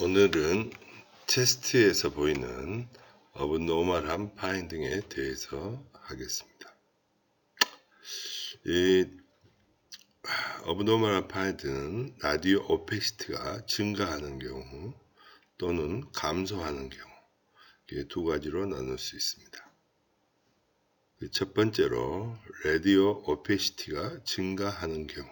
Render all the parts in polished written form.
오늘은 체스트에서 보이는 어브노멀한 파인딩에 대해서 하겠습니다. 이 어브노멀한 파인딩은 라디오 오페시티가 증가하는 경우 또는 감소하는 경우, 이게 두 가지로 나눌 수 있습니다. 첫 번째로 라디오 오페시티가 증가하는 경우,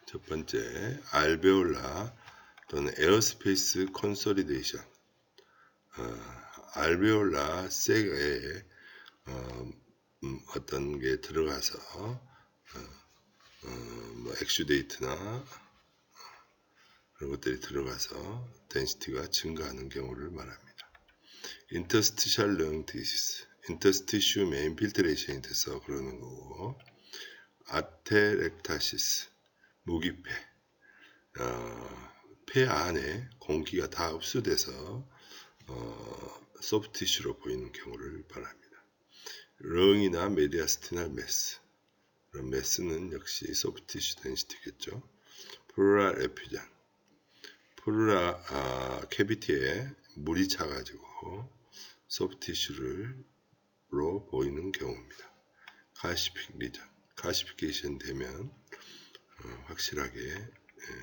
첫 번째 알베올라 또는 에어스페이스 콘솔리데이션, 알베올라 색에 어떤 게 들어가서 뭐 엑슈데이트나 그런 것들이 들어가서 덴시티가 증가하는 경우를 말합니다. 인터스티셜 렁 디시스, 인터스티슈 메인 필트레이션이 돼서 그러는 거고, 아테렉타시스, 무기폐, 폐 안에 공기가 다 흡수돼서 소프티슈로 보이는 경우를 말합니다. 렁이나 메디아스티널 메스, 그런 메스는 역시 소프티슈 덴시티겠죠. 플루랄 에퓨전, 플루라 캐비티에 물이 차가지고 소프티슈로 보이는 경우입니다. 가시픽 리전, 가시피케이션 되면 확실하게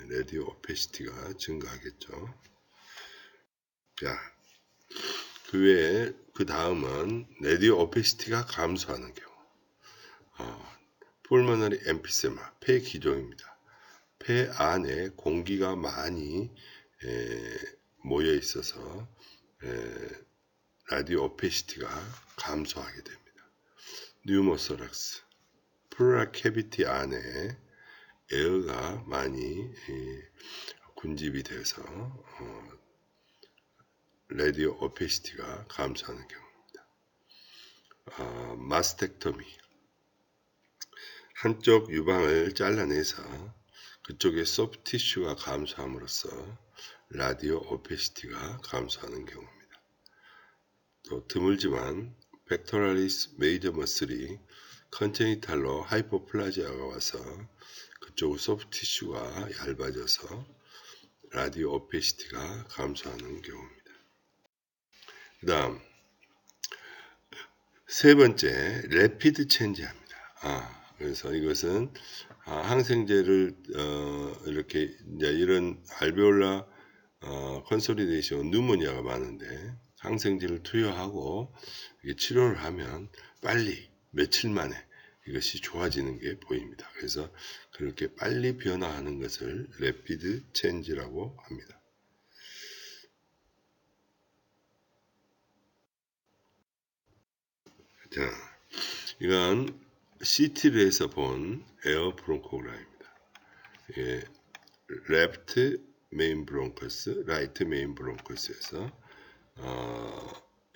라디오 오페시티가 증가하겠죠. 자, 그 외에 그 다음은 라디오 오페시티가 감소하는 경우, 폴모너리 엠피세마, 폐 기종입니다. 폐 안에 공기가 많이 모여 있어서 라디오 오페시티가 감소하게 됩니다. 뉴모소락스, 플루랄 캐비티 안에 에어가 많이 군집이 돼서 라디오 오페시티가 감소하는 경우입니다. 마스텍토미, 한쪽 유방을 잘라내서 그쪽에 소프티슈가 감소함으로써 라디오 오페시티가 감소하는 경우입니다. 또 드물지만 팩토랄리스 메이저 머슬이 컨제니탈로 하이포플라지아가 와서 그쪽 소프티슈가 얇아져서 라디오 오페시티가 감소하는 경우입니다. 그 다음 세 번째, 레피드 체인지합니다. 그래서 이것은 항생제를 이렇게 이런 알베올라 컨솔리데이션 뉴모니아가 많은데 항생제를 투여하고 치료를 하면 빨리 며칠 만에 이것이 좋아지는 게 보입니다. 그래서 그렇게 빨리 변화하는 것을 레피드 체인지라고 합니다. 자, 이건 CT를 해서 본 에어 브론코그램입니다. 레프트 메인 브론커스, 라이트 메인 브론커스에서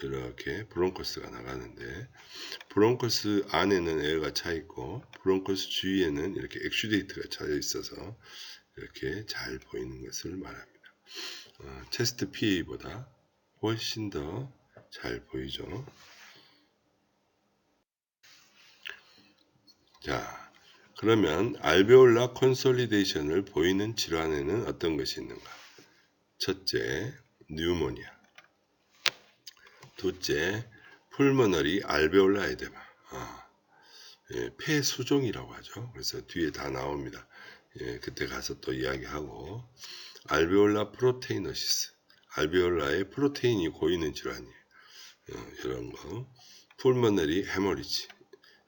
이렇게 브론커스가 나가는데, 브론커스 안에는 에어가 차 있고 브론커스 주위에는 이렇게 엑슈데이트가 차여 있어서 이렇게 잘 보이는 것을 말합니다. 체스트 PA보다 훨씬 더 잘 보이죠. 자, 그러면 알베올라 콘솔리데이션을 보이는 질환에는 어떤 것이 있는가? 첫째, 뉴모니아. 둘째, 풀모너리 알베올라 에데마. 폐 수종이라고 하죠. 그래서 뒤에 다 나옵니다. 그때 가서 또 이야기하고, 알베올라 프로테이너시스. 알베올라에 프로테인이 고이는 질환이에요. 이런 거. 풀모너리 헤머리지.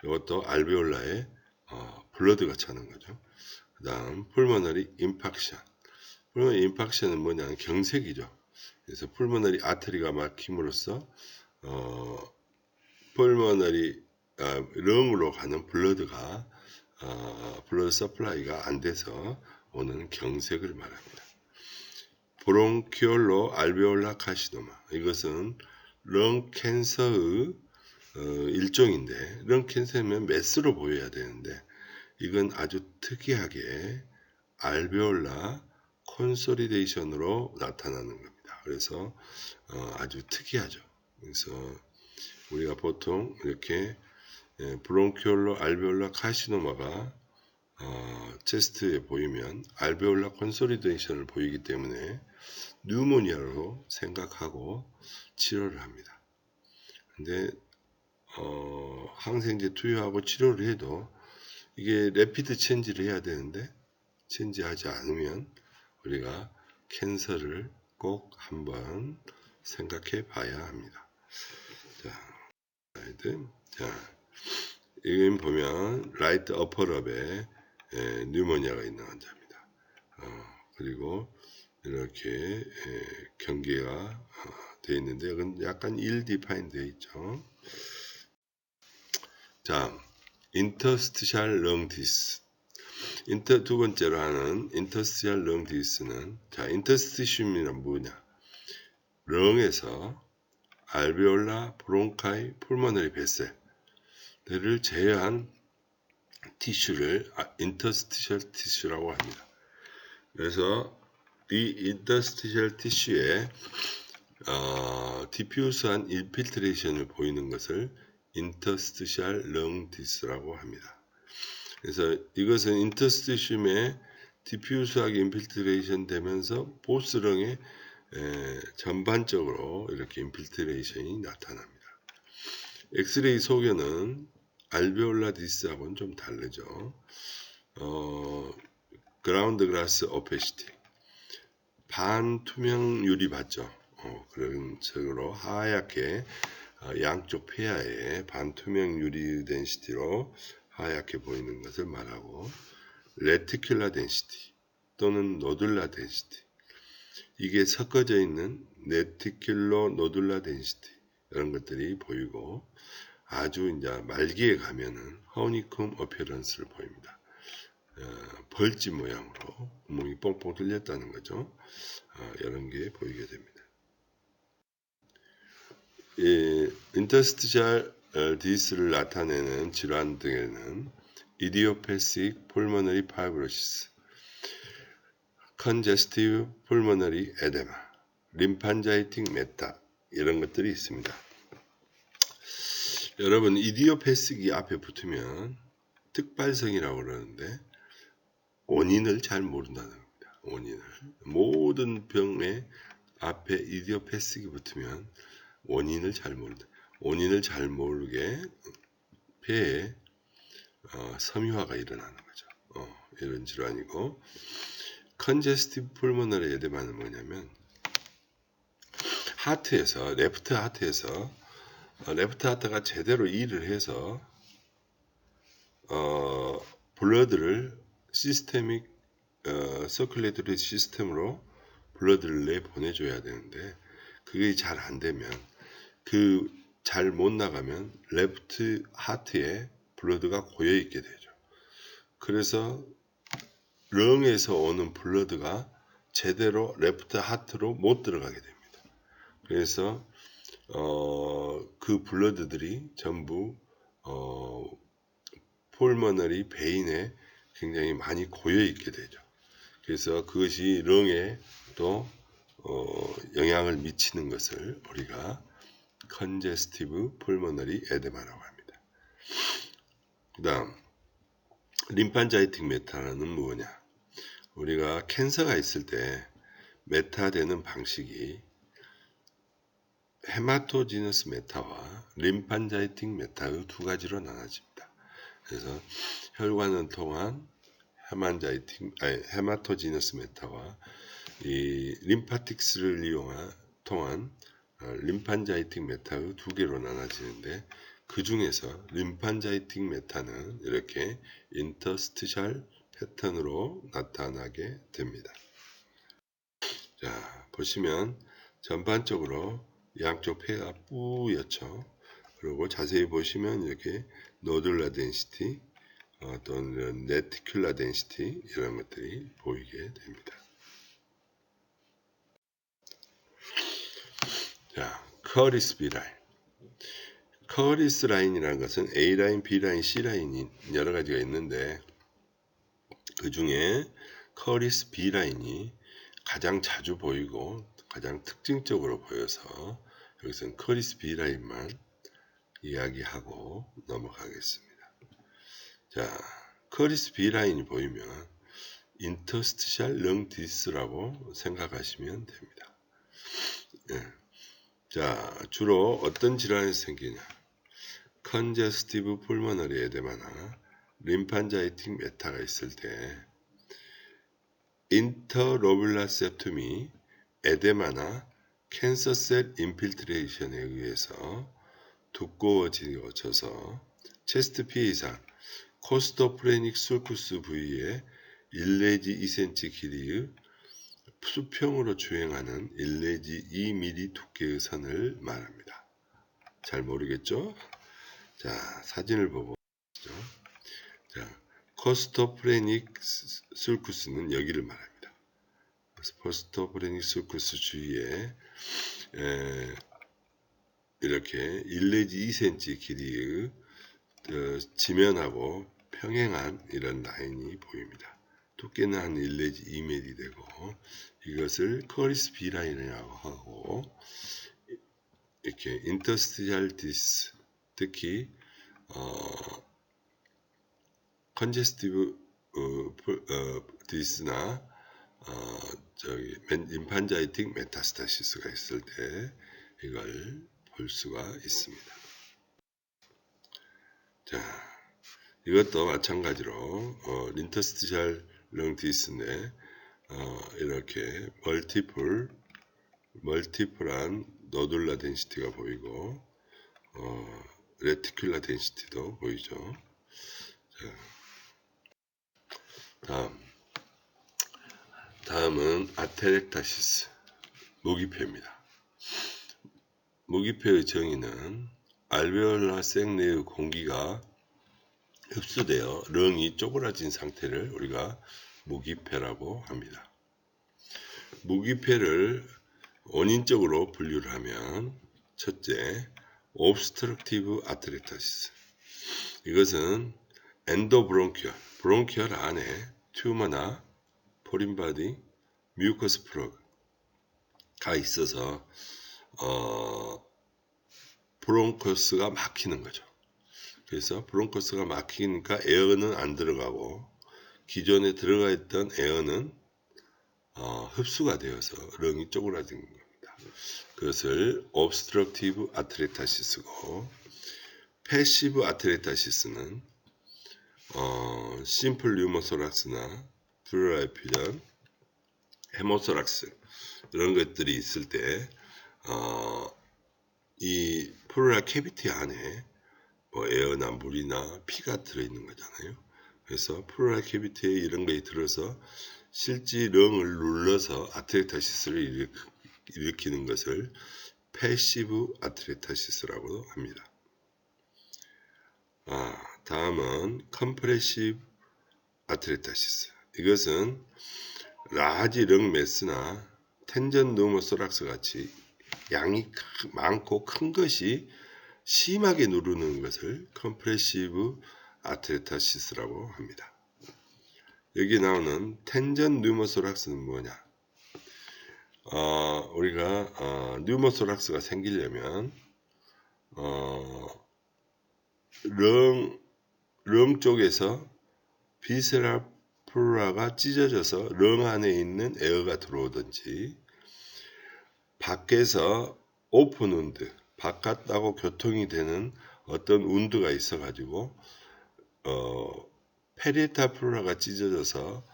이것도 알베올라에 블러드가 차는 거죠. 그 다음 풀모너리 임팍션. 풀모너리 임팍션은 뭐냐면 경색이죠. 그래서 풀모너리 아터리가 막힘으로써 풀모너리 렁으로 가는 블러드가 블러드 서플라이가 안 돼서 오는 경색을 말합니다. 브론키올로 알베올라 카시노마. 이것은 렁 캔서의 일종인데, 렁 캔서면 메스로 보여야 되는데 이건 아주 특이하게 알베올라 콘솔리데이션으로 나타나는 겁니다. 그래서 아주 특이하죠. 그래서 우리가 보통 이렇게 브론키올로 알베올라 카시노마가 체스트에 보이면 알베올라 콘솔리데이션을 보이기 때문에 뉴모니아로 생각하고 치료를 합니다. 근데 항생제 투여하고 치료를 해도 이게 레피드 체인지를 해야 되는데 체인지하지 않으면 우리가 캔서를 꼭 한번 생각해 봐야 합니다. 자, 여기 보면 라이트 어퍼럽에 뉴모니아가 있는 환자입니다. 그리고 이렇게 경계가 되어 있는데 이건 약간 일디파인 되어 있죠. 자, 인터스티셜 렁 디스. 두 번째로 하는 인터스티셜 렁 디스는, 자, 인터스티슘이란 뭐냐? 렁에서 알베올라, 브론카이, 폴모너리 베셀을 제외한 티슈를 인터스티셜 티슈라고 합니다. 그래서 이 인터스티셜 티슈에 디퓨스한 인필트레이션을 보이는 것을 인터스티셜 렁 디스라고 합니다. 그래서 이것은 인터스티슘에 디퓨스하게 인필트레이션 되면서 보스렁에 전반적으로 이렇게 인필트레이션이 나타납니다. 엑스레이 소견은 알베올라 디스하고는 좀 다르죠. 그라운드 글라스 오페시티, 반투명 유리 봤죠. 그런 식으로 하얗게 양쪽 폐하에 반투명 유리 덴시티로 하얗게 보이는 것을 말하고, 레티큘라 덴시티 또는 노듈라 덴시티, 이게 섞어져 있는 레티큘로 노듈라 덴시티, 이런 것들이 보이고, 아주 이제 말기에 가면은 허니콤 어피어런스를 보입니다. 벌집 모양으로 구멍이 뻥뻥 뚫렸다는 거죠. 이런 게 보이게 됩니다. 인터스티셜 디스를 나타내는 질환 등에는 이디오패식 폴모너리 파이브로시스, 컨제스티브 폴모너리 에데마, 림판자이틱 메타, 이런 것들이 있습니다. 여러분, 이디오패식이 앞에 붙으면 특발성이라고 그러는데 원인을 잘 모른다는 겁니다. 원인을. 모든 병의 앞에 이디오패식이 붙으면 원인을 잘 모른다. 원인을 잘 모르게 폐에 섬유화가 일어나는 거죠. 이런 질환이고, 컨제스티브 폴모너리 에데마는 뭐냐면 하트에서, 레프트 하트가 제대로 일을 해서 블러드를 시스테믹 서큘레이터리 시스템으로 블러드를 내보내줘야 되는데 그게 잘 안 되면, 잘 못 나가면 레프트 하트에 블러드가 고여 있게 되죠. 그래서 렁에서 오는 블러드가 제대로 레프트 하트로 못 들어가게 됩니다. 그래서 그 블러드들이 전부 폴모너리 베인에 굉장히 많이 고여 있게 되죠. 그래서 그것이 렁에 또 영향을 미치는 것을 우리가 컨제스티브 폴모너리 에데마라고 합니다. 그 다음, 림판자이틱 메타는 뭐냐? 우리가 캔서가 있을 때 메타되는 방식이 헤마토지너스 메타와 림판자이틱 메타의 두 가지로 나눠집니다. 그래서 혈관을 통한 헤마토지너스 메타와 이 림파틱스를 통한 림판자이틱 메타의 두 개로 나눠지는데, 그 중에서 림판자이틱 메타는 이렇게 인터스티셜 패턴으로 나타나게 됩니다. 자, 보시면 전반적으로 양쪽 폐가 뿌옇죠. 그리고 자세히 보시면 이렇게 노듈라 덴시티 또는 레티큘라 덴시티, 이런 것들이 보이게 됩니다. 자, 커리스 B라인. 커리스 라인이라는 것은 A라인, B라인, C라인이 여러 가지가 있는데 그 중에 커리스 B라인이 가장 자주 보이고 가장 특징적으로 보여서 여기서는 커리스 B라인만 이야기하고 넘어가겠습니다. 자, 커리스 B 라인이 보이면 인터스티셜 렁 디스라고 생각하시면 됩니다. 예. 자, 주로 어떤 질환이 생기냐? 컨제스티브 풀모너리 에데마나 림판자이틱 메타가 있을 때 인터로뷸라 septum이 에데마나 캔서셀 인필트레이션에 의해서 두꺼워져서 체스트 피 이상 코스토프레닉 sulcus 부위에 1 내지 2cm 길이의 수평으로 주행하는 1 내지 2mm 두께의 선을 말합니다. 잘 모르겠죠? 자, 사진을 보고 보시죠. 자, 코스토프레닉 sulcus는 여기를 말합니다. 코스토프레닉 sulcus 주위에 이렇게 1 내지 2cm 길이의 지면하고 평행한 이런 라인이 보입니다. 두께는 한 1 내지 2mm 되고 이것을 커리스 B 라인이라고 하고 이렇게 인터스티셜 디스 특히 컨제스티브 디스나 림판자이틱 메타스타시스가 있을 때 이걸 볼 수가 있습니다. 자, 이것도 마찬가지로 인터스티셜 렁 디스인데 이렇게 멀티플한 노듈라 덴시티가 보이고 레티큘라 덴시티도 보이죠. 자, 다음은 아테렉타시스 무기폐입니다. 무기폐의 정의는 알베올라 색 내의 공기가 흡수되어 렁이 쪼그라진 상태를 우리가 무기폐라고 합니다. 무기폐를 원인적으로 분류를 하면 첫째, 옵스트럭티브 아테렉타시스. 이것은 엔도브론키얼, 브론키얼 안에 튜머나 포린바디, 뮤커스 플러그가 있어서 브론커스가 막히는 거죠. 그래서 브론커스가 막히니까 에어는 안 들어가고 기존에 들어가 있던 에어는 흡수가 되어서 렁이 쪼그라든 겁니다. 그것을 obstructive atelektasis고 패시브 아테렉타시스는 심플 뉴모소락스나 플루랄 에피전, 헤모소락스 이런 것들이 있을 때 이 플루랄 캐비티 안에 뭐 에어나 물이나 피가 들어있는 거잖아요. 그래서 플루랄 캐비티에 이런 것이 들어서 실제 렁을 눌러서 아테렉타시스를 일으키는 것을 패시브 아테렉타시스라고 합니다. 다음은 컴프레시브 아테렉타시스. 이것은 라지 렁 매스나 텐전 누모소락스 같이 양이 많고 큰 것이 심하게 누르는 것을 컴프레시브 아테렉타시스라고 합니다. 여기 나오는 텐전 뉴모소락스는 뭐냐? 우리가 뉴모소락스가 생기려면 렁 쪽에서 비세랄 플루라가 찢어져서 렁 안에 있는 에어가 들어오든지 밖에서 오픈 운드, 바깥하고 교통이 되는 어떤 운드가 있어 가지고 페리에탈 플루라가 찢어져서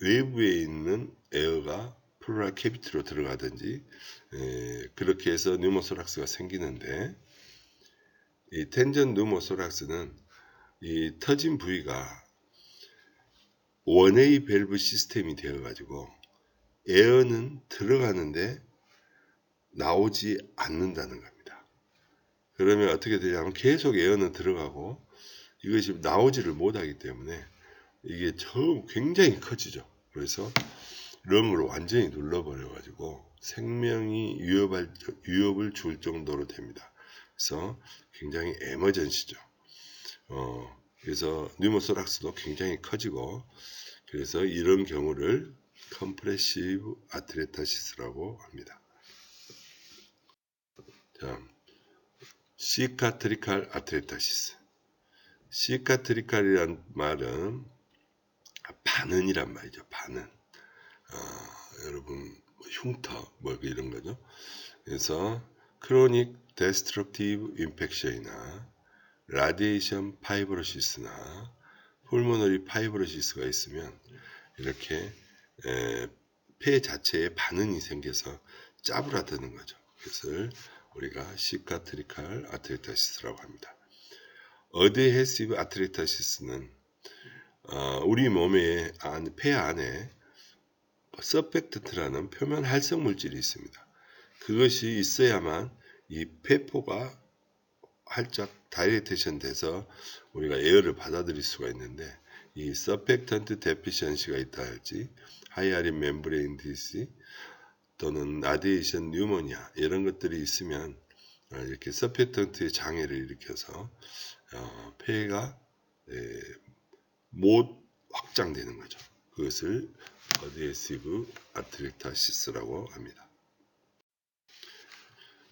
외부에 있는 에어가 플루랄 캐비티로 들어가든지 그렇게 해서 뉴모소락스가 생기는데 이 텐전 뉴모소락스는 이 터진 부위가 원웨이 밸브 시스템이 되어 가지고 에어는 들어가는데 나오지 않는다는 겁니다. 그러면 어떻게 되냐면 계속 에어는 들어가고 이것이 나오지를 못하기 때문에 이게 처음 굉장히 커지죠. 그래서 렁을 완전히 눌러버려 가지고 생명이 위협을 줄 정도로 됩니다. 그래서 굉장히 에머전시죠. 그래서 뉴모소락스도 굉장히 커지고 그래서 이런 경우를 컴프레시브 아테렉타시스라고 합니다. 자, 시카트리칼 아테렉타시스. 시카트리칼이란 말은 반은이란 말이죠. 반은. 여러분 흉터 뭐 이런 거죠. 그래서 크로닉 데스트럭티브 인펙션이나 라디에이션 파이브로시스나 폴모너리 파이브로시스가 있으면 이렇게 폐 자체에 반응이 생겨서 짜부라드는 거죠. 그것을 우리가 시카트리칼 아트레타시스라고 합니다. 어드헤시브 아트레타시스는 우리 몸의 폐 안에 서펙턴트라는 표면 활성 물질이 있습니다. 그것이 있어야만 이 폐포가 활짝 다이레이테이션 돼서 우리가 에어를 받아들일 수가 있는데, 이 서펙턴트 데피션시가 있다 할지 하이아린 멤브레인 디스 또는 라디에이션 뉴모니아 이런 것들이 있으면 이렇게 서펙턴트의 장애를 일으켜서 폐가 못 확장되는 거죠. 그것을 어드헤시브 아트레타시스라고 합니다.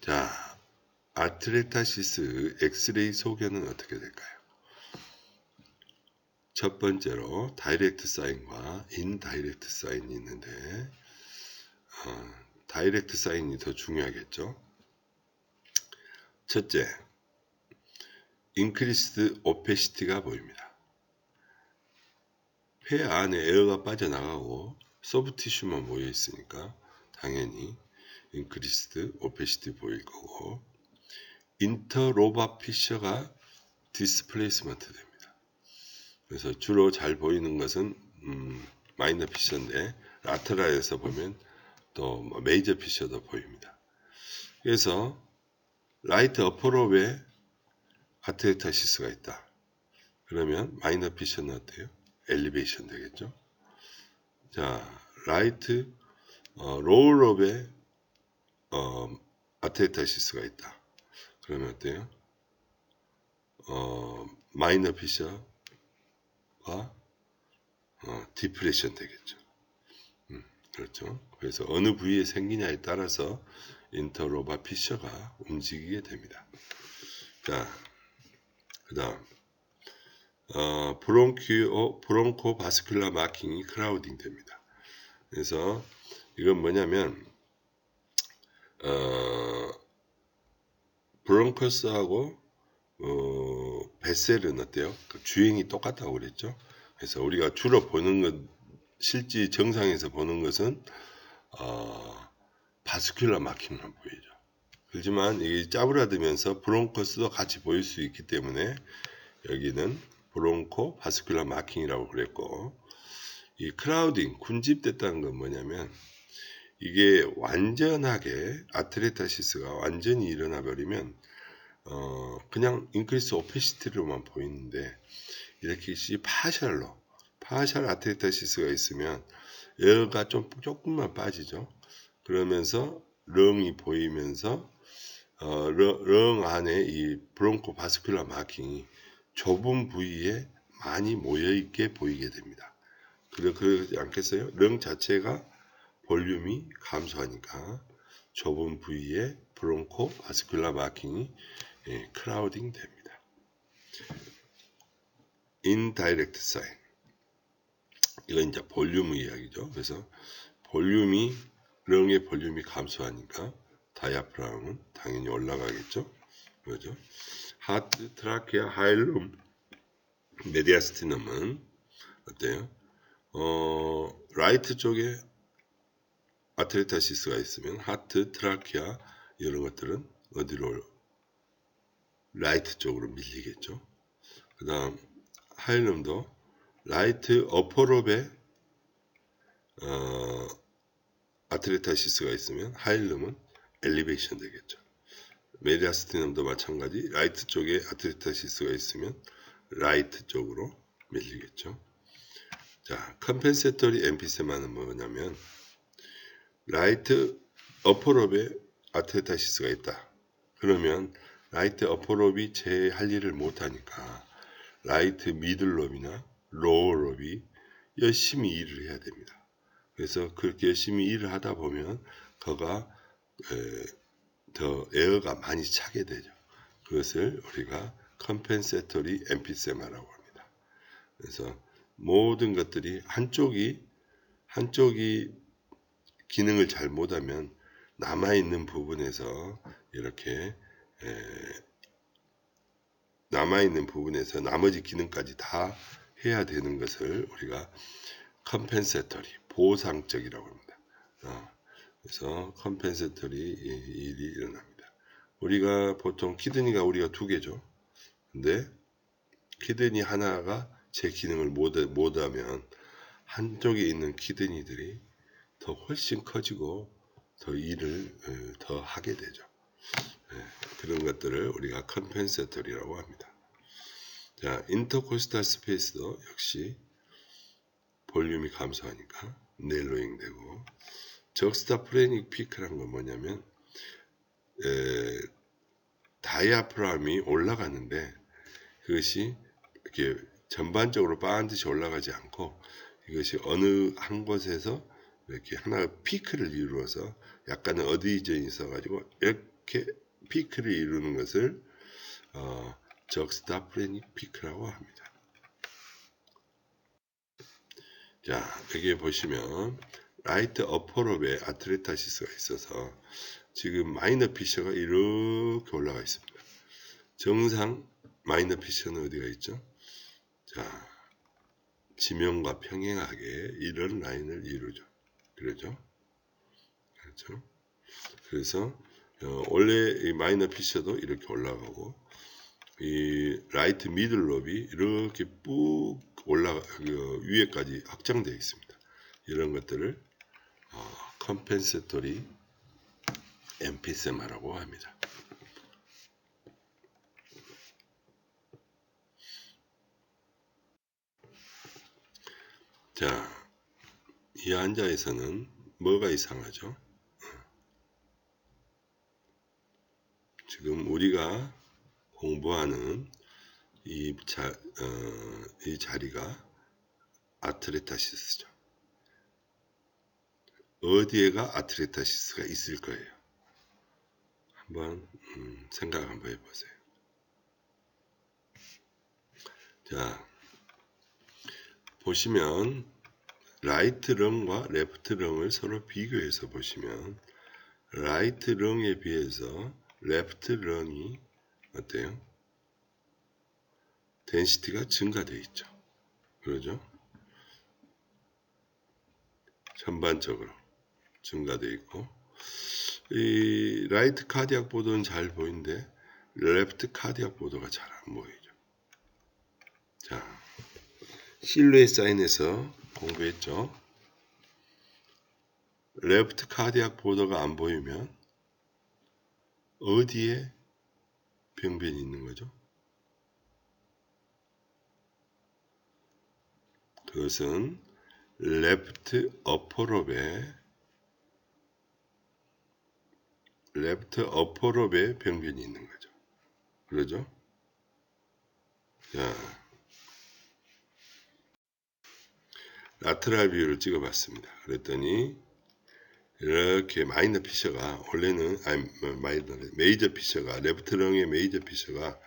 자, 아트레타시스 엑스레이 소견은 어떻게 될까요? 첫 번째로 다이렉트 사인과 인다이렉트 사인이 있는데 다이렉트 사인이 더 중요하겠죠. 첫째, 인크리스드 오페시티가 보입니다. 폐 안에 에어가 빠져나가고 소프티슈만 모여 있으니까 당연히 인크리스드 오페시티 보일 거고, 인터로바 피셔가 디스플레이스먼트 됩니다. 그래서 주로 잘 보이는 것은 마이너 피셔인데 라테랄에서 보면 또 메이저 피셔도 보입니다. 그래서 라이트 어퍼롭에 아트레타시스가 있다. 그러면 마이너 피셔는 어때요? 엘리베이션 되겠죠. 자, 라이트 로우롭에 아트레타시스가 있다. 그러면 어때요? 마이너 피셔가 디프레션 되겠죠. 그렇죠. 그래서 어느 부위에 생기냐에 따라서 인터로바 피셔가 움직이게 됩니다. 자, 그 다음 브론코 바스큘라 마킹이 크라우딩 됩니다. 그래서 이건 뭐냐면 브론커스하고 베셀은 어때요? 그 주행이 똑같다고 그랬죠. 그래서 우리가 주로 보는 것, 실제 정상에서 보는 것은 바스큘라 마킹만 보이죠. 그렇지만 이게 짜부라들면서 브론커스도 같이 보일 수 있기 때문에 여기는 브론코 바스큘라 마킹이라고 그랬고, 이 크라우딩 군집됐다는 건 뭐냐면 이게 완전하게 아트레타시스가 완전히 일어나 버리면 그냥 인크리스 오페시티로만 보이는데, 이렇게 파셜 아트레타시스가 있으면 에어가 조금만 빠지죠. 그러면서 렁이 보이면서 렁 안에 이 브론코 바스큘라 마킹이 좁은 부위에 많이 모여있게 보이게 됩니다. 그러지 않겠어요? 렁 자체가 볼륨이 감소하니까 좁은 부위에 브론코 바스큘라 마킹이 크라우딩 됩니다. 인다이렉트 사인, 이건 이제 볼륨의 이야기죠. 그래서 렁의 볼륨이 감소하니까 다이아프람은 당연히 올라가겠죠. 그렇죠? 하트, 트라케아, 하일룸, 메디아스티넘은 어때요? 라이트 쪽에 아트레타시스가 있으면 하트, 트라케아 이런 것들은 어디로? 라이트 쪽으로 밀리겠죠. 그 다음 하일룸도 라이트 어퍼롭에 아트레타시스가 있으면 하일룸은 엘리베이션 되겠죠. 메디아스티넘도 마찬가지, 라이트 쪽에 아트레타시스가 있으면 라이트 쪽으로 밀리겠죠. 자, 컴펜세터리 엠피세마는 뭐냐면 라이트 어퍼롭에 아트레타시스가 있다. 그러면 라이트 어퍼롭이 제 할 일을 못하니까 라이트 미들롭이나 로우롭이 열심히 일을 해야 됩니다. 그래서 그렇게 열심히 일을 하다 보면 거가 더 에어가 많이 차게 되죠. 그것을 우리가 컴펜세터리 엠피세마라고 합니다. 그래서 모든 것들이 한쪽이 기능을 잘 못하면 남아있는 부분에서 이렇게 남아있는 부분에서 나머지 기능까지 다 해야 되는 것을 우리가 컴펜세터리 보상적이라고 합니다. 그래서 컴펜세터리 일이 일어납니다. 우리가 보통 키드니가 우리가 두 개죠. 근데 키드니 하나가 제 기능을 못하면 한쪽에 있는 키드니들이 더 훨씬 커지고 더 일을 더 하게 되죠. 그런 것들을 우리가 컴펜세터리라고 합니다. 자, 인터코스탈 스페이스도 역시 볼륨이 감소하니까 넬로잉 되고, 적스타프레닉 피크란 건 뭐냐면 다이아프람이 올라가는데 그것이 이렇게 전반적으로 반드시 올라가지 않고 이것이 어느 한 곳에서 이렇게 하나 피크를 이루어서 약간의 어디전이 있어가지고 이렇게 피크를 이루는 것을 적스타프레닉 피크라고 합니다. 자, 여기 보시면 라이트 어퍼롭에 아트레타시스가 있어서 지금 마이너 피셔가 이렇게 올라가 있습니다. 정상 마이너 피셔는 어디가 있죠? 자, 지면과 평행하게 이런 라인을 이루죠. 그렇죠? 그래서 원래 이 마이너 피셔도 이렇게 올라가고 이 라이트 미들 롭이 이렇게 쭉 올라가 위에까지 확장되어 있습니다. 이런 것들을 컴펜세토리 엠피세마라고 합니다. 자, 이 환자에서는 뭐가 이상하죠? 지금 우리가 공부하는 이 자리가 아트레타시스죠. 어디에가 아트레타시스가 있을 거예요. 한번 생각 한번 해보세요. 자, 보시면 라이트 렁과 레프트 렁을 서로 비교해서 보시면 라이트 렁에 비해서 레프트 렁이 어때요? 덴시티가 증가되어 있죠. 그러죠? 전반적으로 증가되어 있고 이 라이트 카디악 보도는 잘 보이는데 레프트 카디악 보도가 잘 안 보이죠. 자, 실루엣 사인에서 공부했죠. 레프트 카디악 보도가 안 보이면 어디에 병변이 있는 거죠? 그것은 레프트 어퍼롭에 병변이 있는 거죠. 그러죠? 자, 라테랄 뷰를 찍어봤습니다. 그랬더니 이렇게 마이너 피셔가 원래는 메이저 피셔가 레프트 렁의 메이저 피셔가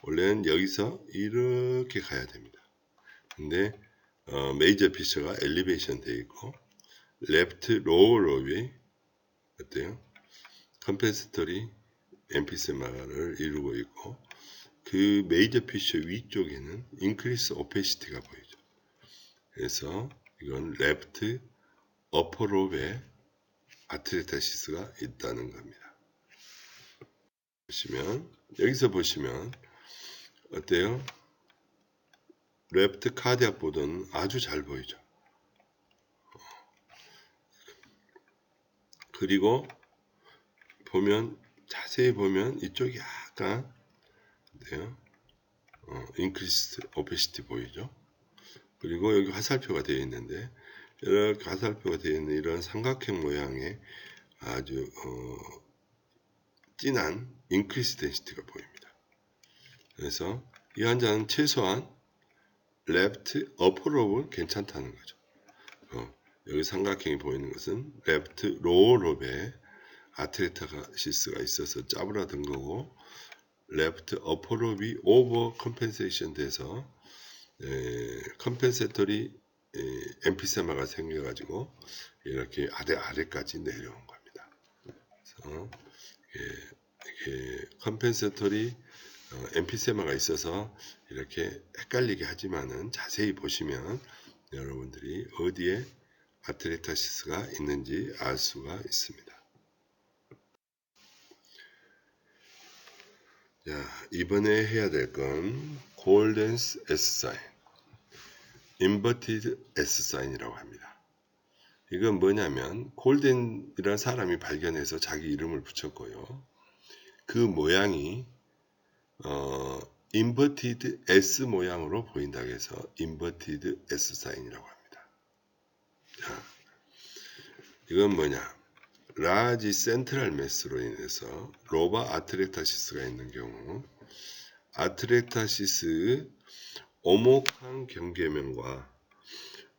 원래는 여기서 이렇게 가야 됩니다. 근데 메이저 피셔가 엘리베이션 되어 있고 레프트 로우 롭이 어때요? 컴펜세터리 엠피세마를 이루고 있고 그 메이저 피셔 위쪽에는 인크리스 오페시티가 보이죠. 그래서 이건 레프트 어퍼 롭에 아트레타시스가 있다는 겁니다. 여기서 보시면 어때요? 레프트 카디악 보도는 아주 잘 보이죠. 그리고 자세히 보면 이쪽이 약간 인크리스 오페시티 보이죠. 그리고 여기 화살표가 되어 있는데 이렇게 화살표가 되어 있는 이런 삼각형 모양의 아주 진한 인크리스 덴시티가 보입니다. 그래서 이 환자는 최소한 레프트 어퍼 롭은 괜찮다는 거죠. 여기 삼각형이 보이는 것은 레프트 로우 롭에 아트레타시스가 있어서 짜부라든 거고 left upper업이 over compensation 돼서 컴펜세터리 엠피세마가 생겨가지고 이렇게 아래까지 내려온 겁니다. 그래서 이게 컴펜세터리 엠피세마가 있어서 이렇게 헷갈리게 하지만은 자세히 보시면 여러분들이 어디에 아트레타시스가 있는지 알 수가 있습니다. 자, 이번에 해야 될 건 골덴스 S 사인, 인버티드 S 사인이라고 합니다. 이건 뭐냐면 골덴이라는 사람이 발견해서 자기 이름을 붙였고요. 그 모양이 인버티드 S 모양으로 보인다고 해서 인버티드 S 사인이라고 합니다. 자, 이건 뭐냐? 라지 센트럴 매스로 인해서 로바 아트레타시스가 있는 경우 아트레타시스 오목한 경계면과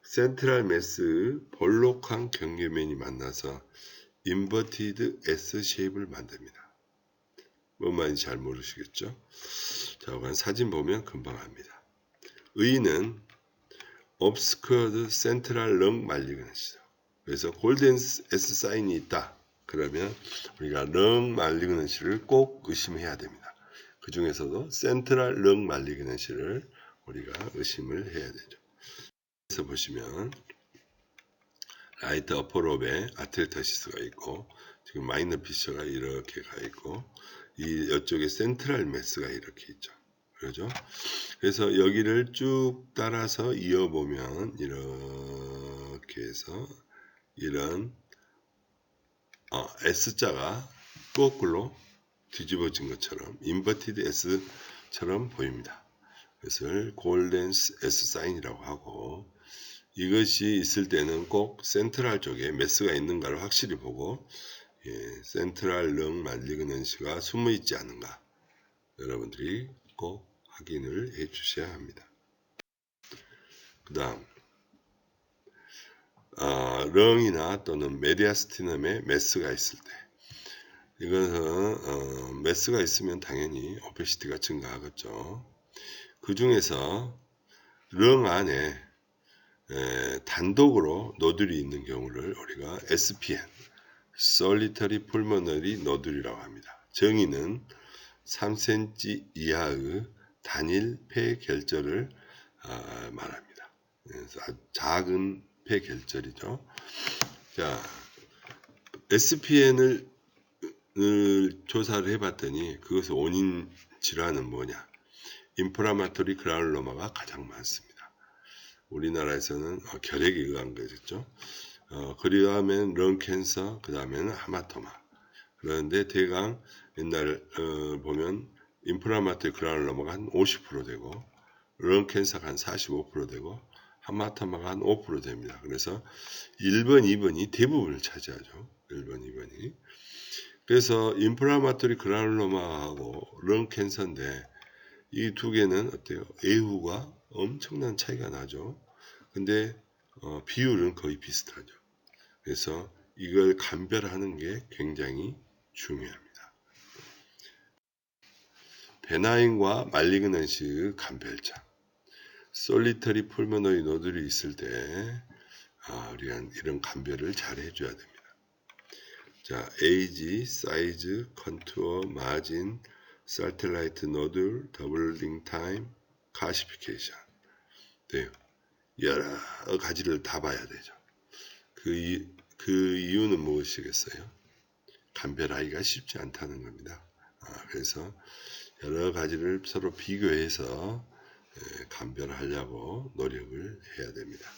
센트럴 매스 볼록한 경계면이 만나서 인버티드 S 쉐입을 만듭니다. 뭔 말인지 잘 모르시겠죠? 자, 사진 보면 금방 압니다. 의는 obscured central lung malignancy. 그래서 골든 S 사인이 있다. 그러면 우리가 렁 말리그넌시를 꼭 의심해야 됩니다. 그 중에서도 센트럴 렁 말리그넌시를 우리가 의심을 해야 되죠. 그래서 보시면 라이트 어퍼롭에 아트레타시스가 있고 지금 마이너 피셔가 이렇게 가 있고 이쪽에 센트럴 매스가 이렇게 있죠. 그렇죠? 그래서 여기를 쭉 따라서 이어보면 이렇게 해서 이런 S자가 거꾸로 뒤집어진 것처럼 인버티드 S처럼 보입니다. 그것을 골든 S 사인이라고 하고 이것이 있을 때는 꼭 센트럴 쪽에 매스가 있는가를 확실히 보고 센트럴 렁 말리그넌시가 숨어 있지 않은가 여러분들이 꼭 확인을 해 주셔야 합니다. 그 다음 렁이나 또는 메디아스티넘에 메스가 있을 때 이것은 메스가 있으면 당연히 오베시티가 증가하겠죠. 그 중에서 렁 안에 단독으로 노들이 있는 경우를 우리가 SPN, Solitary Pulmonary Nodule이라고 합니다. 정의는 3cm 이하의 단일 폐 결절을 말합니다. 그래서 작은 폐 결절이죠. 자, SPN을 조사를 해봤더니 그것의 원인 질환은 뭐냐? 인플라마토리 그라놀로마가 가장 많습니다. 우리나라에서는 결핵에 의한 거겠죠. 그 다음에는 렁캔서, 그 다음에는 하마토마. 그런데 대강 옛날 보면 인플라마토리 그라놀로마가 한 50% 되고 렁캔서가 한 45% 되고 하마토마가 한 5% 됩니다. 그래서 1번, 2번이 대부분을 차지하죠. 1번, 2번이. 그래서 인플라마토리 그라놀로마하고 렁캔서인데 이 두 개는 어때요? 애후가 엄청난 차이가 나죠. 근데 비율은 거의 비슷하죠. 그래서 이걸 감별하는 게 굉장히 중요합니다. 베나인과 말리그넌시의 감별자. 솔리터리 풀모너리 노들이 있을 때 우리가 이런 감별을 잘 해줘야 됩니다. 자, 에이지, 사이즈, 컨투어, 마진, 살텔라이트 노들, 더블링 타임, 카시피케이션. 네, 여러 가지를 다 봐야 되죠. 그 이유는 무엇이겠어요? 감별하기가 쉽지 않다는 겁니다. 그래서 여러 가지를 서로 비교해서 감별하려고 노력을 해야 됩니다.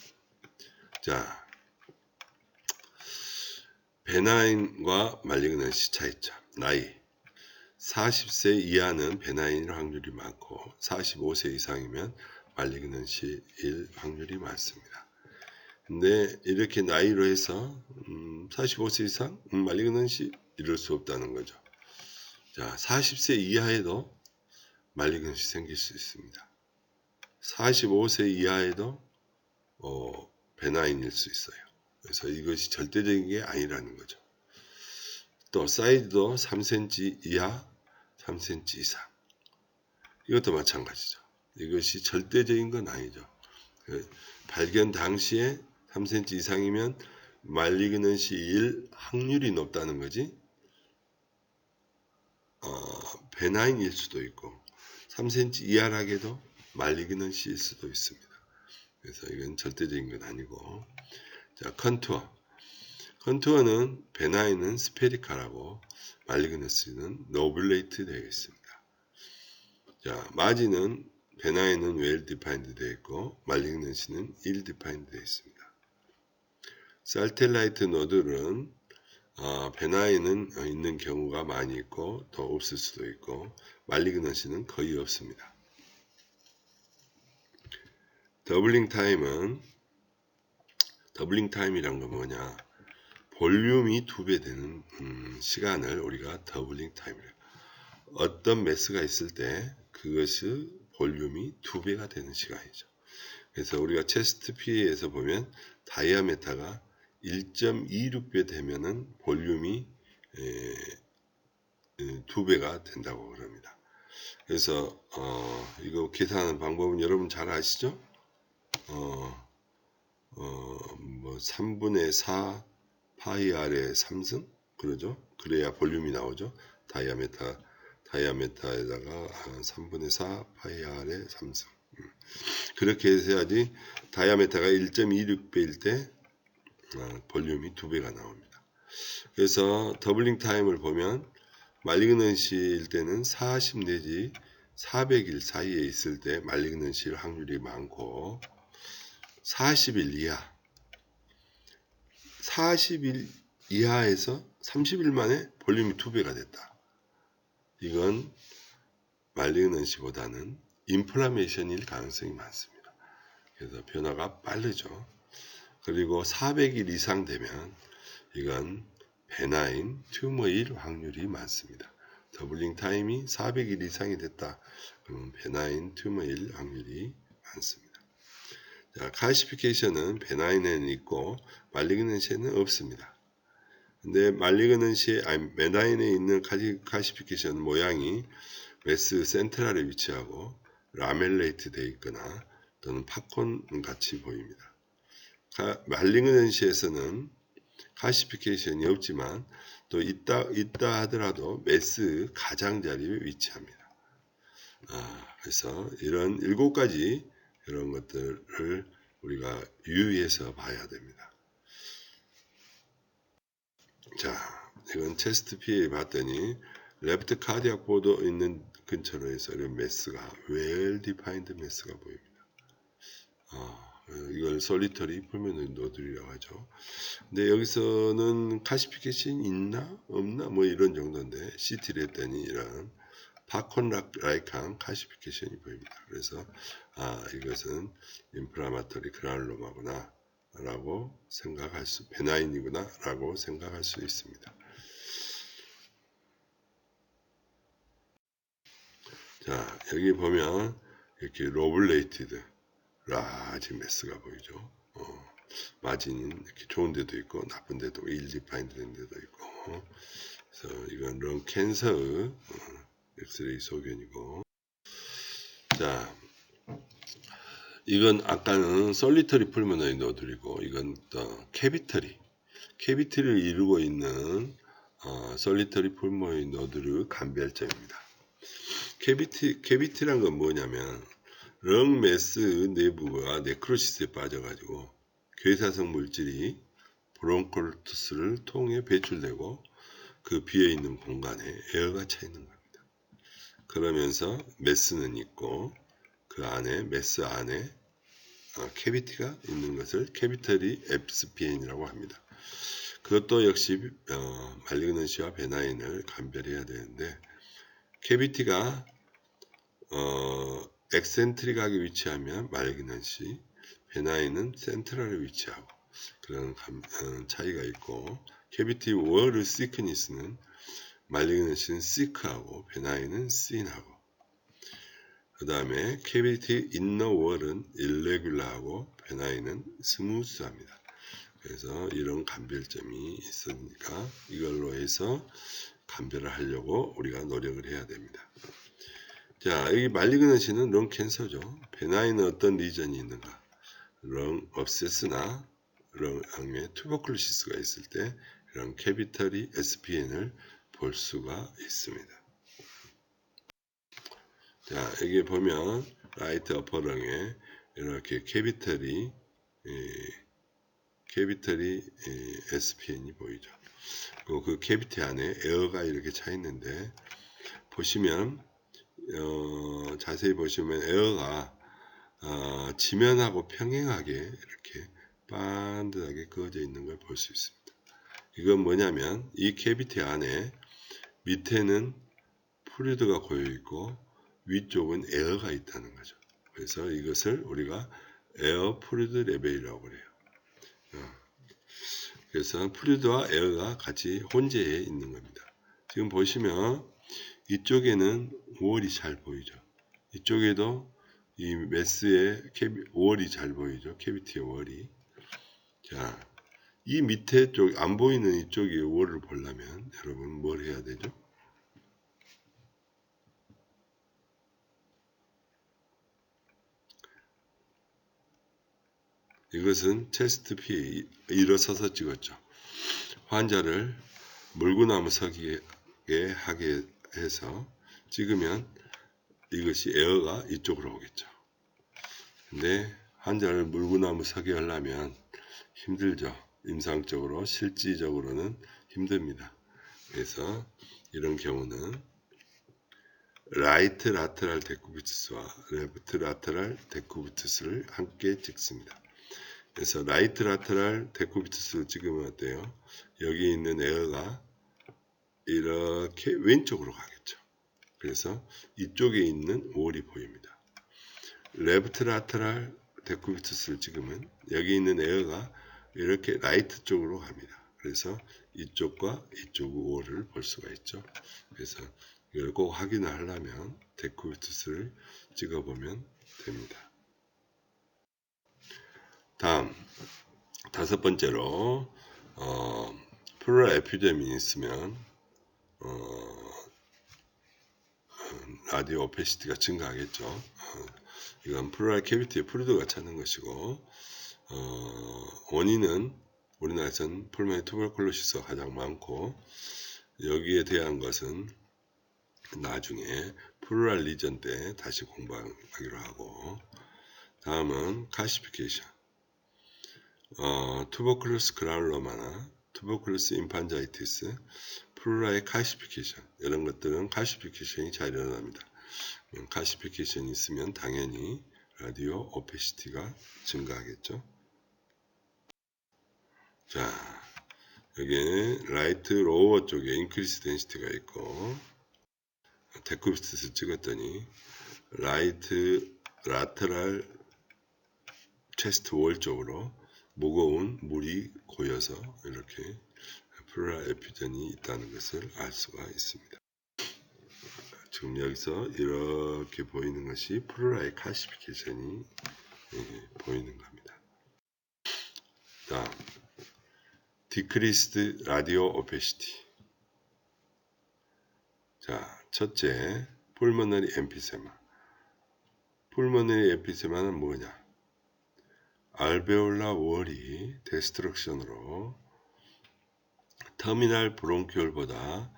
자, 베나인과 말리그넌시 차이점. 나이 40세 이하는 베나인 확률이 많고 45세 이상이면 말리그넌시일 확률이 많습니다. 근데 이렇게 나이로 해서 45세 이상 말리그넌시 이럴 수 없다는 거죠. 자, 40세 이하에도 말리그넌시 생길 수 있습니다. 45세 이하에도 베나인일 수 있어요. 그래서 이것이 절대적인 게 아니라는 거죠. 또 사이즈도 3cm 이하, 3cm 이상. 이것도 마찬가지죠. 이것이 절대적인 건 아니죠. 발견 당시에 3cm 이상이면 말리그넌시일 확률이 높다는 거지. 베나인일 수도 있고 3cm 이하라게도 말리그넌시일 수도 있습니다. 그래서 이건 절대적인 건 아니고. 자, 컨투어는 베나인은 스페리칼하고 말리그넌시는 노블레이트 되어 있습니다. 자, 마진은 베나인은 웰 디파인드 되어 있고 말리그넌시는 일 디파인드 되어 있습니다. 살텔라이트 노들은 베나인은 있는 경우가 많이 있고 더 없을 수도 있고 말리그넌시는 거의 없습니다. 더블링 타임이란 건 뭐냐? 볼륨이 2배 되는 시간을 우리가 더블링 타임이래요. 어떤 매스가 있을 때 그것이 볼륨이 2배가 되는 시간이죠. 그래서 우리가 체스트 P에서 보면 다이아메타가 1.26배 되면은 볼륨이 2배가 된다고 그럽니다. 그래서 이거 계산하는 방법은 여러분 잘 아시죠? 뭐 3분의 4 파이 R의 3승 그러죠? 그래야 볼륨이 나오죠. 다이아메타에다가 3분의 4 파이 R의 3승. 그렇게 해야지 다이아메타가 1.26배일 때 볼륨이 2배가 나옵니다. 그래서 더블링 타임을 보면 말리그넌시일 때는 40 내지 400일 사이에 있을 때 말리그넌시일 확률이 많고 40일 이하 40일 이하에서 30일 만에 볼륨이 2배가 됐다. 이건 말리그넌시보다는 인플라메이션일 가능성이 많습니다. 그래서 변화가 빠르죠. 그리고 400일 이상 되면 이건 베나인 튜머일 확률이 많습니다. 더블링 타임이 400일 이상이 됐다. 그러면 베나인 튜머일 확률이 많습니다. 자, 클래시피케이션은 베나인에는 있고 말리그넌시에는 없습니다. 근데 베나인에 있는 클래시피케이션 모양이 메스 센트럴에 위치하고 라멜레이트 되어 있거나 또는 팝콘 같이 보입니다. 말리그넌시에서는 클래시피케이션이 없지만 또 있다 하더라도 메스 가장자리에 위치합니다. 그래서 이런 7가지 이런 것들을 우리가 유의해서 봐야 됩니다. 자, 이건 체스트 P에 봤더니 레프트 카디악 보드 있는 근처로 해서 이런 메스가 웰 디파인드 메스가 보입니다. 이걸 솔리터리 풀면 노들이라고 하죠. 근데 여기서는 클래시피케이션이 있나 없나 뭐 이런 정도인데 CT를 했더니 이런 팝콘 라이크한 클래시피케이션이 보입니다. 그래서 이것은 인플라마토리 그라놀로마구나 라고 베나인이구나 라고 생각할 수 있습니다. 자, 여기 보면 이렇게 로블레이티드 라지 메스가 보이죠. 마진이 이렇게 좋은 데도 있고 나쁜 데도 일디파인드 된 데도 있고. 그래서 이건 런 캔서의 엑스레이 소견이고. 자, 이건 아까는 솔리터리 풀모너리 노들이고 이건 또 캐비티를 이루고 있는 솔리터리 풀모너리 노드의 감별점입니다. 캐비티란 건 뭐냐면 렁 메스 내부가 네크로시스에 빠져가지고 괴사성 물질이 브론콜투스를 통해 배출되고 그 비어있는 공간에 에어가 차 있는 겁니다. 그러면서 메스는 있고 그 안에 메스 안에 캐비티가 있는 것을 캐비터리 앱스피엔이라고 합니다. 그것도 역시 말리그넌시와 베나인을 감별해야 되는데 캐비티가 엑센트릭하게 위치하면 말리그넌시, 베나인은 센트럴에 위치하고 그런 차이가 있고 캐비티 월의 시크니스는 말리그넌시는 시크하고 베나인은 씬하고 그 다음에 캐비티 인너 월은 일레귤라하고 베나인은 스무스합니다. 그래서 이런 감별점이 있으니까 이걸로 해서 감별을 하려고 우리가 노력을 해야 됩니다. 자, 여기 말리그넌시는 런 캔서죠. 베나인은 어떤 리전이 있는가? 런 업세스나 런 악의 투버클로시스가 있을 때 이런 캐비터리 SPN을 볼 수가 있습니다. 자, 여기 보면 라이트 어퍼렁에 이렇게 캐비터리 SPN이 보이죠. 그 캐비티 안에 에어가 이렇게 차 있는데 보시면 자세히 보시면 에어가 지면하고 평행하게 이렇게 반듯하게 그어져 있는 걸 볼 수 있습니다. 이건 뭐냐면 이 캐비티 안에 밑에는 플루이드가 고여 있고 위쪽은 에어가 있다는 거죠. 그래서 이것을 우리가 에어 플루이드 레벨이라고 그래요. 그래서 플루이드와 에어가 같이 혼재해 있는 겁니다. 지금 보시면 이쪽에는 5월이 잘 보이죠. 이쪽에도 이 매스의 월이 잘 보이죠. 캐비티의 월이. 자, 이 밑에 쪽 안 보이는 이쪽의 월을 보려면 여러분 뭘 해야 되죠? 이것은 체스트 피해 일어서서 찍었죠. 환자를 물구나무 서기에 하게 해서 찍으면 이것이 에어가 이쪽으로 오겠죠. 근데 환자를 물구나무 서게 하려면 힘들죠. 임상적으로 실질적으로는 힘듭니다. 그래서 이런 경우는 라이트 라테랄 데쿠비투스와 레프트 라테랄 데쿠비투스를 함께 찍습니다. 그래서 라이트 라테랄 데쿠비투스를 찍으면 어때요? 여기 있는 에어가 이렇게 왼쪽으로 가겠죠. 그래서 이쪽에 있는 월이 보입니다. 레프트 라테랄 데쿠비투스를 찍으면 여기 있는 에어가 이렇게 라이트 쪽으로 갑니다. 그래서 이쪽과 이쪽 월을 볼 수가 있죠. 그래서 이걸 꼭 확인을 하려면 데쿠비투스를 찍어보면 됩니다. 다음 다섯 번째로 플루랄 에피데미 있으면 라디오 오페시티가 증가하겠죠. 이건 플루랄 캐비티에 플루이드가 차는 것이고 원인은 우리나라에서는 풀모니 투버클로시스가 가장 많고 여기에 대한 것은 나중에 플루랄 리전 때 다시 공부하기로 하고 다음은 카시피케이션 투버클로스 그라울로마나 투버클로스 인판자이티스 플루랄의 카시피케이션 이런 것들은 카시피케이션이 잘 일어납니다. 카시피케이션이 있으면 당연히 라디오 오페시티가 증가하겠죠. 자, 여기는 라이트 로워 쪽에 인크리스 덴시티가 있고 데쿠비투스를 찍었더니 라이트 라테랄 체스트 월 쪽으로 무거운 물이 고여서 이렇게 플루랄 에피전이 있다는 것을 알 수가 있습니다. 지금 여기서 이렇게 보이는 것이 플루랄의 카시피케이션이 보이는 겁니다. 다음 디크리스드 라디오 오페시티. 자, 첫째 풀모너리 엠피세마. 풀모너리 엠피세마는 뭐냐? 알베올라 월이 데스트럭션으로 터미널 브론키올보다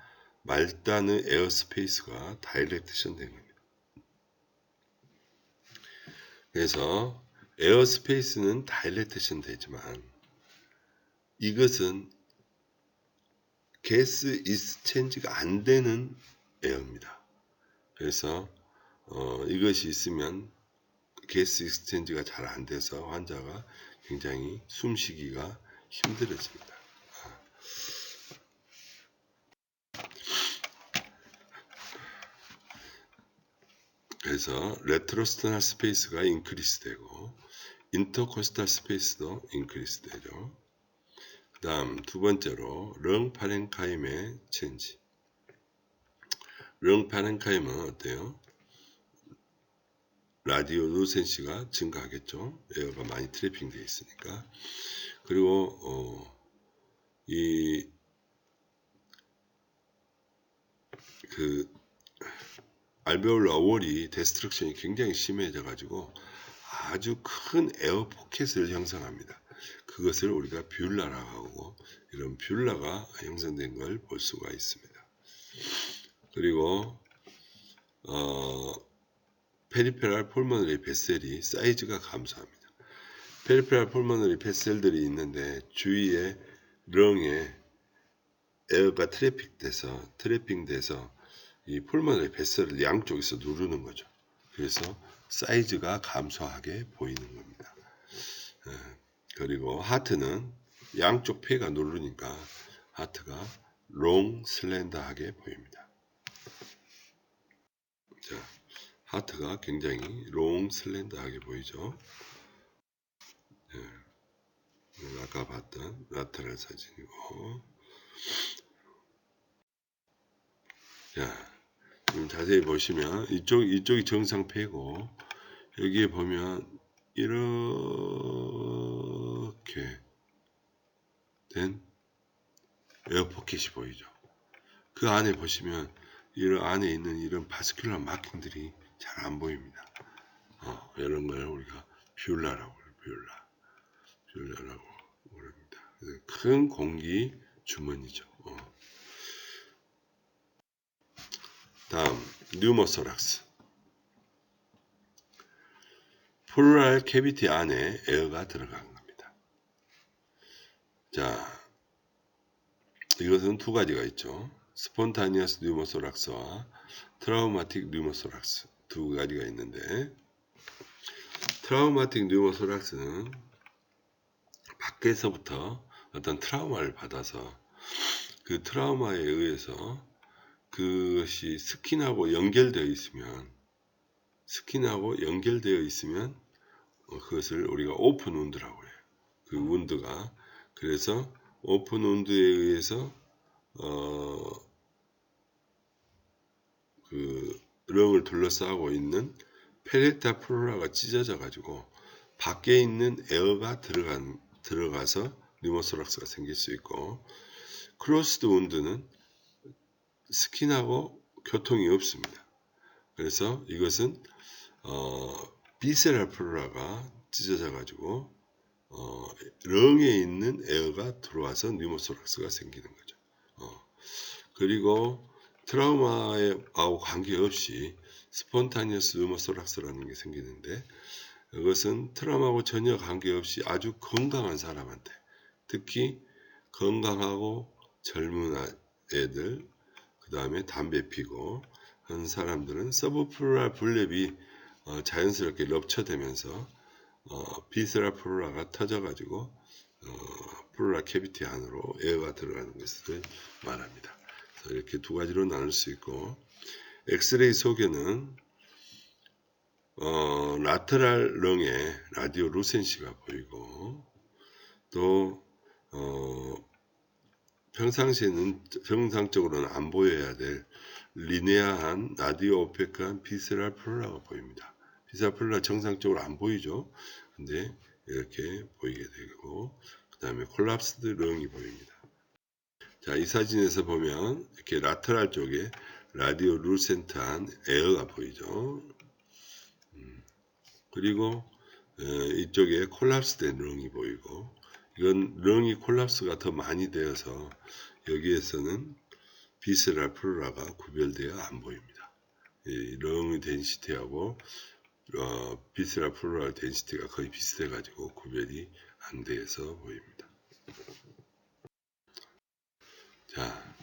말단의 에어스페이스가 다이렉트션 된 겁니다. 그래서 에어스페이스는 다이렉트션 되지만 이것은 게스 익스체인지가 안 되는 에어입니다. 그래서 이것이 있으면 게스 익스체인지가 잘 안 돼서 환자가 굉장히 숨쉬기가 힘들어집니다. 그래서 레트로스터널 스페이스가 인크리스 되고 인터코스탈 스페이스도 인크리스 되죠. 그 다음 두 번째로 렁 파렌카임의 체인지. 렁 파렌카임은 어때요? 라디오 루센시가 증가하겠죠. 에어가 많이 트래핑 되어 있으니까. 그리고 알베올라 월이 데스트럭션이 굉장히 심해져 가지고 아주 큰 에어 포켓을 형성합니다. 그것을 우리가 뷰라라고 하고 이런 뷰라가 형성된 걸 볼 수가 있습니다. 그리고 페리페랄 폴모너리 뱃셀이 사이즈가 감소합니다. 페리페랄 폴모너리 뱃셀들이 있는데 주위에 렁에 에어가 트래핑돼서 이 폴모너리 뱃셀을 양쪽에서 누르는 거죠. 그래서 사이즈가 감소하게 보이는 겁니다. 그리고 하트는 양쪽 폐가 누르니까 하트가 롱 슬렌더하게 보입니다. 자, 하트가 굉장히 롱 슬렌더하게 보이죠. 아까 봤던 라테랄 사진이고, 자, 지금 자세히 보시면 이쪽이 정상 폐고 여기에 보면 이렇게 된 에어 포켓이 보이죠. 그 안에 보시면 이런 안에 있는 이런 바스큘러 마킹들이 잘 안 보입니다. 이런 걸 우리가 뷰라라고 부릅니다. 큰 공기 주머니죠. 다음 뉴모소락스. 플루랄 캐비티 안에 에어가 들어간 겁니다. 자, 이것은 두 가지가 있죠. 스폰타니어스 뉴모소락스와 트라우마틱 뉴모소락스 두 가지가 있는데, 트라우마틱 뉴모소락스는 밖에서부터 어떤 트라우마를 받아서 그 트라우마에 의해서 그것이 스킨하고 연결되어 있으면 그것을 우리가 오픈 운드라고 해요. 그 운드가 그래서 오픈 운드에 의해서 그 렁을 둘러싸고 있는 페레타 플로라가 찢어져 가지고 밖에 있는 에어가 들어가서 뉴모소락스가 생길 수 있고, 크로스드 운드는 스킨하고 교통이 없습니다. 그래서 이것은 비세랄 플로라가 찢어져 가지고 렁에 있는 에어가 들어와서 뉴모소락스가 생기는 거죠. 그리고 트라우마하고 관계없이 스폰타니어스 뉴모소락스라는 게 생기는데, 이것은 트라우마하고 전혀 관계없이 아주 건강한 사람한테, 특히 건강하고 젊은 애들, 그 다음에 담배 피고 하는 사람들은 서브플루랄 블랩이 자연스럽게 럽처되면서 비스랄 플루라가 터져가지고 플루랄 캐비티 안으로 에어가 들어가는 것을 말합니다. 그래서 이렇게 두 가지로 나눌 수 있고, 엑스레이 소견은 라테랄 렁에 라디오 루센시가 보이고, 또 평상시에는 정상적으로는 안 보여야 될 리네아한 라디오 오페크한 비스랄 플루라가 보입니다. 비스랄 플루라 정상적으로 안 보이죠. 근데 이렇게 보이게 되고, 그 다음에 콜랍스드 렁이 보입니다. 자, 이 사진에서 보면 이렇게 라테랄 쪽에 라디오 루센트한 에어가 보이죠. 그리고 이쪽에 콜랍스된 렁이 보이고, 이건 렁이 콜랍스가 더 많이 되어서 여기에서는 비스랄 플루라가 구별되어 안 보입니다. 이 렁의 덴시티하고 비스랄 플루라 덴시티가 거의 비슷해 가지고 구별이 안 돼서 보입니다. 자,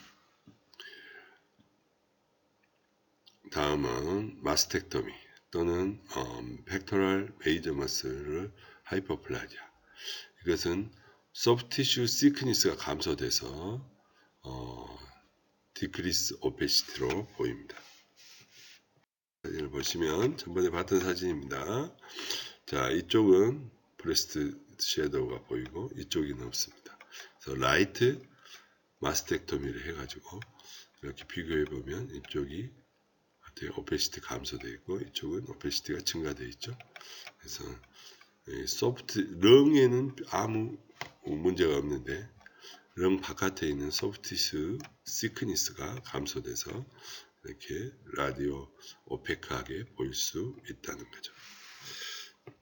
다음은 마스텍토미 또는 팩토럴 메이저 머슬 하이퍼플라지아. 이것은 소프티슈 시크니스가 감소돼서 디크리스 오페시티로 보입니다. 사진을 보시면 전번에 봤던 사진입니다. 자, 이쪽은 브레스트 섀도우가 보이고 이쪽에는 없습니다. 그래서 라이트 마스텍토미를 해가지고 이렇게 비교해 보면 이쪽이 오페시티 감소되어 있고 이쪽은 오페시티가 증가되어 있죠. 그래서 렁에는 아무 문제가 없는데 렁 바깥에 있는 소프티슈 시크니스가 감소돼서 이렇게 라디오 오페크하게 보일 수 있다는 거죠.